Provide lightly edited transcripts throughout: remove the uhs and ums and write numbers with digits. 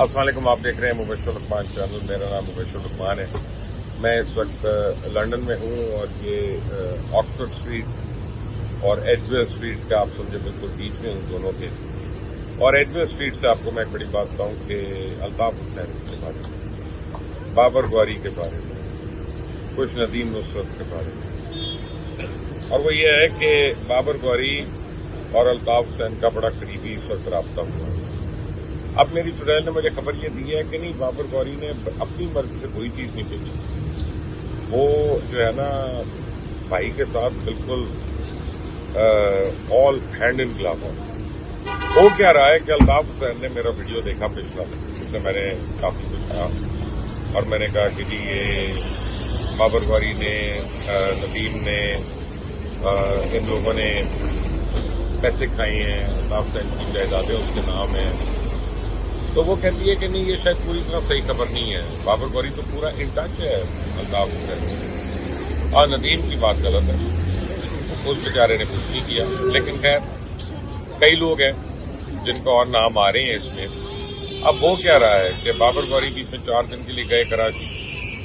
अस्सलाम वालेकुम। आप देख रहे हैं मुबश्शिर लुकमान चैनल। मेरा नाम मुबश्शिर लुकमान है। मैं इस वक्त लंदन में हूँ और ये ऑक्सफोर्ड स्ट्रीट और एडजवेयर स्ट्रीट का आप समझे बिल्कुल बीच में हूँ दोनों के। और एडजवेयर स्ट्रीट से आपको मैं एक बड़ी बात बताऊँ कि अल्ताफ हुसैन के बारे में, बाबर गौरी के बारे में, खुश नदीम नुसरत के बारे में, और वो ये है कि बाबर गौरी और अल्ताफ हुसैन का बड़ा करीबी इस वक्त राब्ता हुआ है। अब मेरी चुड़ैल ने मुझे खबर ये दी है कि नहीं, बाबर गौरी ने अपनी मर्जी से कोई चीज नहीं भेजी। वो जो है ना भाई के साथ बिल्कुल ऑल हैंड इन ग्लव हो क्या रहा है कि अल्ताफ हुसैन ने मेरा वीडियो देखा पिछला, जिससे मैंने काफी कुछ कहा और मैंने कहा कि जी ये बाबर गौरी ने, नदीम ने, इन लोगों ने पैसे खाए हैं, अल्ताफ हुसैन की जायदादें उसके नाम है। तो वो कहती है कि नहीं, ये शायद पूरी तरह सही खबर नहीं है। बाबर गौरी तो पूरा इन टच है अल्ताफ हुसैन से। और नदीम की बात गलत है, उस बेचारे ने कुछ नहीं किया। लेकिन खैर कई लोग हैं जिनका और नाम आ रहे हैं इसमें। अब वो क्या रहा है कि बाबर गौरी बीच में 4 दिन के लिए गए कराची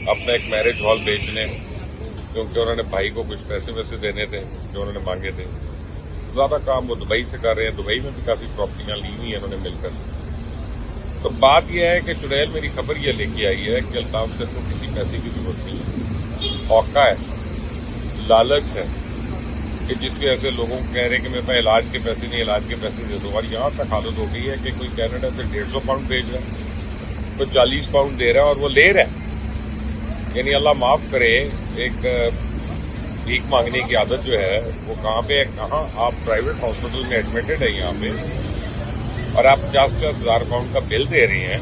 अपना एक मैरिज हॉल बेचने, क्योंकि उन्होंने भाई को कुछ पैसे वैसे देने थे जो उन्होंने मांगे थे। ज्यादा काम वो दुबई से कर रहे हैं, दुबई में भी काफी प्रॉपर्टियां ली हुई हैं उन्होंने मिलकर। तो बात यह है कि चुड़ैल मेरी खबर ये लेके आई है कि अल्ताफ हुसैन को किसी पैसे की जरूरत नहीं है, औका है, लालच है कि जिस वजह से लोगों को कह रहे हैं कि मेरे पास इलाज के पैसे नहीं, इलाज के पैसे दे दो। और यहाँ तक हालत हो गई है कि कोई कनाडा से 150 पाउंड भेज रहा है, कोई 40 पाउंड दे रहा है और वो ले रहा है। यानी अल्लाह माफ करे, एक भीख मांगने की आदत जो है वो कहाँ पे है। कहाँ आप प्राइवेट हॉस्पिटल में एडमिटेड है यहाँ पे और आप 50-50 हजार पाउंड का बिल दे रहे हैं,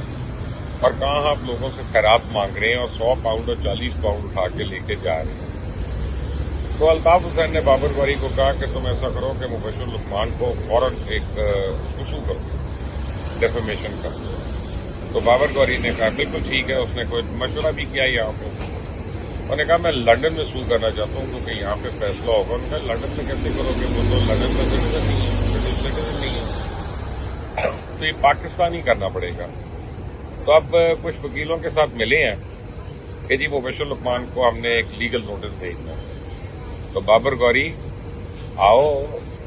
और कहाँ आप लोगों से खैरात मांग रहे हैं और 100 पाउंड और 40 पाउंड उठा के लेके जा रहे हैं। तो अल्ताफ हुसैन ने बाबर गौरी को कहा कि तुम ऐसा करो कि मुबश्शिर लुकमान को फौरन एक उसको करो, डेफेमेशन का। तो बाबर गौरी ने कहा बिल्कुल ठीक है। उसने कोई मशवरा भी किया यहाँ पे। उन्होंने कहा मैं लंदन में सू करना चाहता हूँ क्योंकि यहाँ पे फैसला होगा। उन्होंने कहा लंदन में कैसे करोगे, वो तो लंदन का सिटीजन नहीं है, ब्रिटिश सिटीजन नहीं है, तो ये पाकिस्तानी करना पड़ेगा। तो अब कुछ वकीलों के साथ मिले हैं कि जी मुबश्शिर लुकमान को हमने एक लीगल नोटिस भेजना है। तो बाबर गौरी आओ,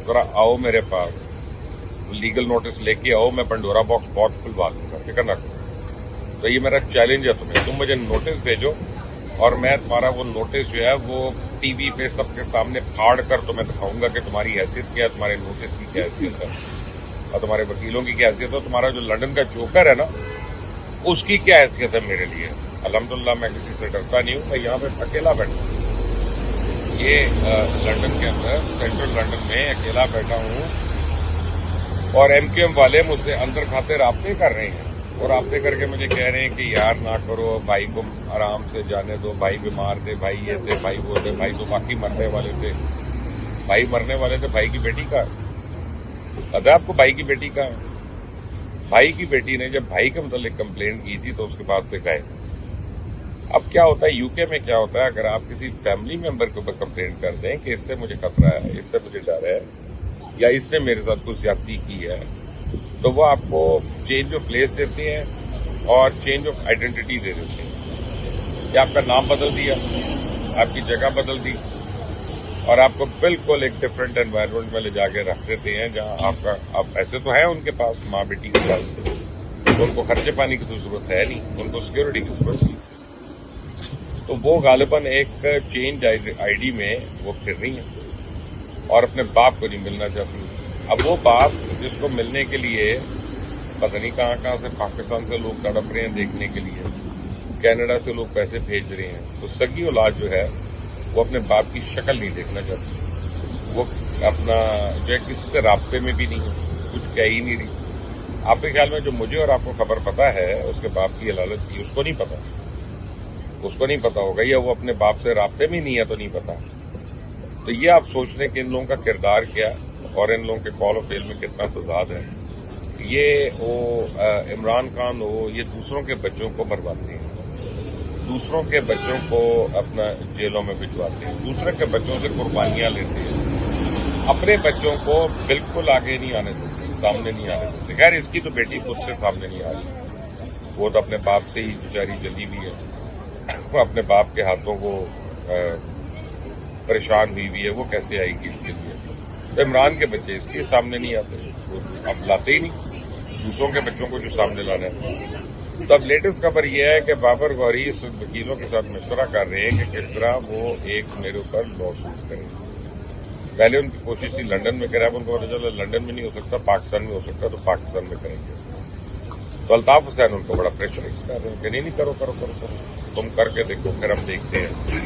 जरा आओ मेरे पास, लीगल नोटिस लेके आओ, मैं पंडोरा बॉक्स बहुत खुलवा दूंगा, फिक्र न करो। तो ये मेरा चैलेंज है तुम्हें, तुम मुझे नोटिस भेजो और मैं तुम्हारा वो नोटिस जो है वो टीवी पे सबके सामने फाड़ कर तुम्हें दिखाऊंगा कि तुम्हारी हैसियत क्या है, तुम्हारे नोटिस की क्या हैसियत है और तुम्हारे वकीलों की क्या हैसियत है, तुम्हारा जो लंदन का जोकर है ना उसकी क्या हैसियत है मेरे लिए। अल्हम्दुलिल्लाह मैं किसी से डरता नहीं हूँ, मैं यहाँ पे अकेला बैठा हूँ। ये लंदन के अंदर, सेंट्रल लंदन में अकेला बैठा हूँ और एमक्यूएम वाले मुझसे अंदर खाते राब्ते कर रहे हैं और राब्ते करके मुझे कह रहे हैं कि यार ना करो, भाई को आराम से जाने दो, भाई बीमार थे, भाई ये थे, भाई वो थे, भाई तो बाकी मरने वाले थे, भाई मरने वाले थे, भाई की बेटी का पता है आपको, भाई की बेटी का, भाई की बेटी ने जब भाई के मतलब कंप्लेंट की थी तो उसके बाद से गए। अब क्या होता है यूके में, क्या होता है अगर आप किसी फैमिली मेंबर के ऊपर कंप्लेंट कर दें कि इससे मुझे खतरा है, इससे मुझे डर है या इसने मेरे साथ कुछ ज्यादती की है, तो वो आपको चेंज ऑफ प्लेस देते हैं और चेंज ऑफ आइडेंटिटी दे देते हैं। या आपका नाम बदल दिया, आपकी जगह बदल दी और आपको बिल्कुल एक डिफरेंट एनवायरनमेंट में ले जाके रख देते हैं जहां आप पैसे तो है उनके पास, माँ बेटी के पास, तो उनको खर्चे पानी की तो जरूरत है नहीं, उनको सिक्योरिटी की जरूरत नहीं। तो वो गालिबन एक चेंज आईडी में वो फिर रही है और अपने बाप को नहीं मिलना चाहती। अब वो बाप जिसको मिलने के लिए पता नहीं कहाँ से पाकिस्तान से लोग तड़प रहे हैं देखने के लिए, कनाडा से लोग पैसे भेज रहे हैं, तो सगी औलाद जो है वो अपने बाप की शक्ल नहीं देखना चाहती। वो अपना जो है किसी से राब्ते में भी नहीं है, कुछ कह ही नहीं रही। आपके ख्याल में जो मुझे और आपको खबर पता है उसके बाप की हलालत की, उसको नहीं पता, उसको नहीं पता होगा, या वो अपने बाप से राब्ते में नहीं है तो नहीं पता। तो ये आप सोच लें कि इन लोगों का किरदार क्या और इन लोगों के कॉल ऑफ फेल में कितना तजाद है। ये वो इमरान खान हो, ये दूसरों के बच्चों को मरवाते हैं, दूसरों के बच्चों को अपना जेलों में भिजवाते हैं, दूसरे के बच्चों से कुर्बानियां लेते हैं, अपने बच्चों को बिल्कुल आगे नहीं आने देते, सामने नहीं आने देते। खैर इसकी तो बेटी खुद से सामने नहीं आ रही, وہ تو اپنے باپ سے ہی بیچاری جلی ہوئی ہے، وہ اپنے باپ کے ہاتھوں کو پریشان ہوئی ہے، وہ کیسے آئے گی اس کے لیے؟ تو عمران کے بچے اس کے سامنے نہیں آتے، وہ اب لاتے ہی نہیں، دوسروں کے بچوں کو جو سامنے لانا ہے۔ تو اب لیٹسٹ خبر یہ ہے کہ بابر غوری اس وکیلوں کے ساتھ مشورہ کر رہے ہیں کہ کس طرح وہ ایک میرے اوپر لا سوٹ کریں۔ پہلے ان کی کوشش تھی لنڈن میں کریں، اب ان کو پتا چلا لنڈن میں نہیں ہو سکتا، پاکستان میں ہو سکتا، تو پاکستان میں کریں گے۔ تو الطاف حسین ان کو بڑا پریشرائز کر رہے ہیں کہ نہیں کرو کرو کرو کرو، تم کر کے دیکھو، پھر ہم دیکھتے ہیں۔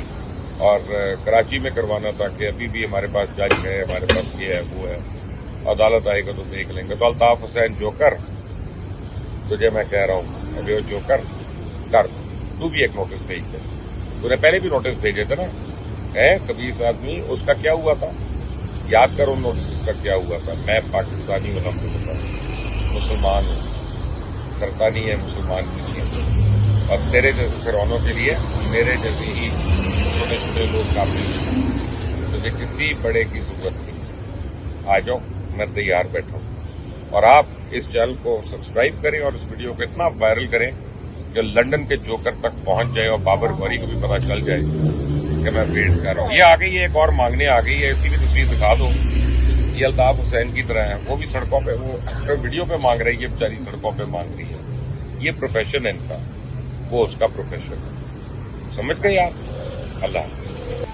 اور کراچی میں کروانا تھا کہ ابھی بھی ہمارے پاس جج ہے، ہمارے پاس یہ ہے وہ ہے، عدالت آئے گا تو دیکھ لیں گے۔ تو الطاف حسین جوکر، تجھے میں کہہ رہا ہوں ابھی وہ جوکر کر، تو بھی ایک نوٹس بھیج دے، تو نے پہلے بھی نوٹس بھیجے تھے نا، ہے کبھی اس آدمی، اس کا کیا ہوا تھا یاد کر، ان نوٹس کا کیا ہوا تھا۔ میں پاکستانی ہوں، الحمدللہ مسلمان ہوں، کرتا نہیں ہے مسلمان کی چیز، اور تیرے جیسے فرعونوں کے لیے میرے جیسے ہی چھوٹے چھوٹے لوگ کافی ہیں، مجھے کسی بڑے کی ضرورت نہیں، آ جاؤ میں تیار بیٹھا ہوں۔ اور آپ اس چینل کو سبسکرائب کریں اور اس ویڈیو کو اتنا وائرل کریں کہ لنڈن کے جوکر تک پہنچ جائے اور بابر غوری کو بھی پتا چل جائے کہ میں ویٹ کر رہا ہوں۔ یہ آ گئی ہے، ایک اور مانگنے آ گئی ہے، اس کی بھی تصویر دکھا دو۔ یہ الطاف حسین کی طرح ہے، وہ بھی سڑکوں پہ، وہ ویڈیو پہ مانگ رہی ہے بیچاری، سڑکوں پہ مانگ رہی ہے۔ یہ پروفیشن ہے ان کا، وہ اس کا پروفیشن ہے، سمجھ گئے آپ؟ اللہ حافظ۔